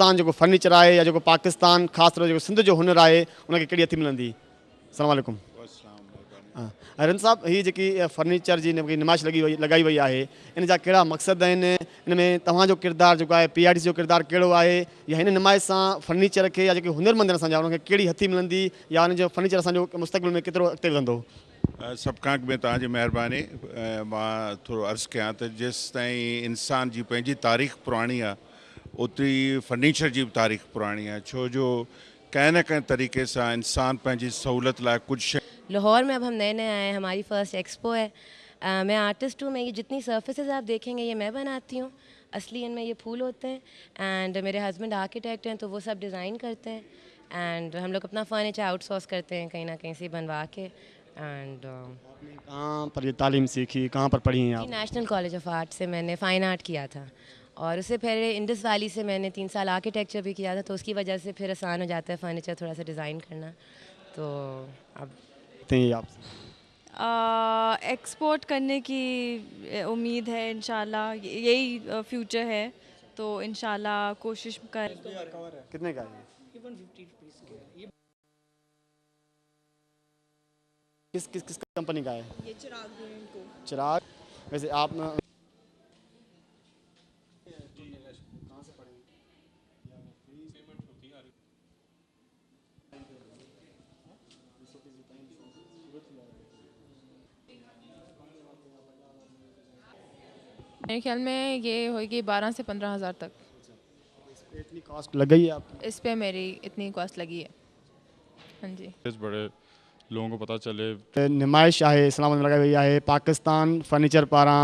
पाकिस्तान जो फर्नीचर है या जो पाकिस्तान ख़ासि तौर जो सिंध जो हुनर है उनके कड़ी हथी मिलंदी? अस्सलाम वालेकुम। रिन साहब, ही जी फर्नीचर की नुमाइश लगाई वही है, इन जा कड़ा मकसद आहिनि, इन में तव्हांजो किरदार जो है PID जो किरदार कड़ो है, या इन नुमाइश से फर्नीचर के या जो हुनरमंद असांजा उनके कड़ी हथी मिलंदी या उन फर्नीचर असो मुस्तक़बिल में केतिरो अॻिते वधंदो? सब खां में तव्हांजी महिरबानी। मां थोरो अर्ज़ु कयां त जेसि ताईं इंसान जी पंहिंजी तारीख़ पुराणी आहे ओतिरी फर्नीचर की तारीख़ पुराणी है, छो जो कंहिं न कंहिं तरीक़े से इंसान पंहिंजी सहूलत लाइ कुछ। लाहौर में अब हम नए नए आए हैं, हमारी फ़र्स्ट एक्सपो है। मैं आर्टिस्ट हूँ, मैं ये जितनी सर्फेसेस आप देखेंगे ये मैं बनाती हूँ, असली इनमें ये फूल होते हैं। एंड मेरे हस्बैंड आर्किटेक्ट हैं तो वो सब डिज़ाइन करते हैं, एंड हम लोग अपना फर्नीचर आउटसोर्स करते हैं कहीं ना कहीं से बनवा के। एंड कहाँ पर ये तालीम सीखी, कहाँ पर पढ़ी हैं आप? नेशनल कॉलेज ऑफ आर्ट से मैंने फ़ाइन आर्ट किया था, और उससे पहले इंडस वैली से मैंने 3 साल आर्किटेक्चर भी किया था, तो उसकी वजह से फिर आसान हो जाता है फर्नीचर थोड़ा सा डिज़ाइन करना। तो अब एक्सपोर्ट करने की उम्मीद है, इंशाल्लाह यही फ्यूचर है, तो इंशाल्लाह कोशिश कर। कितने का है? किस कंपनी का है? ये चिराग। वैसे आप मेरे ख्याल में ये होगी 12 से 15 हज़ार तक। इतनी कॉस्ट लग गई है आप? इस पे मेरी इतनी कॉस्ट लगी है। हाँ जी। इस बड़े लोगों को पता चले। नुमाइश है इस्लामाबाद में लगाई वही है, पाकिस्तान फर्नीचर पारा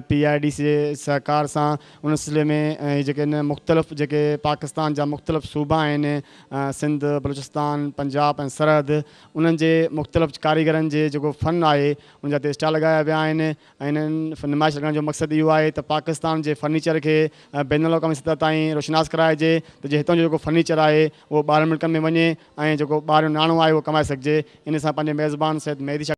PID से सहकार से उन सिलसिले में जो मुख्तलिफ़ जो पाकिस्तान जा मुख्तलिफ़ सूबा आहिनि, सिंध, बलूचिस्तान, पंजाब ऐं सरहद, उन्हनि जे मुख्तलिफ़ कारीगरनि जे जो फ़न है उन ते स्टॉल लगाया विया आहिनि। इन्हनि नुमाइश लॻाइण जो मक़सदु इहो आहे त पाकिस्तान जे फर्नीचर के बैन अल-अक़वामी सतह ताईं रोशनास कराइजे, त जे हितां जो फर्नीचर है वो ॿारनि मुल्कनि में वञे ऐं जो ॿार जो नाणो आहे उहो कमाए सघिजे। इन सां पंहिंजे मेज़बान सैयद मेहदी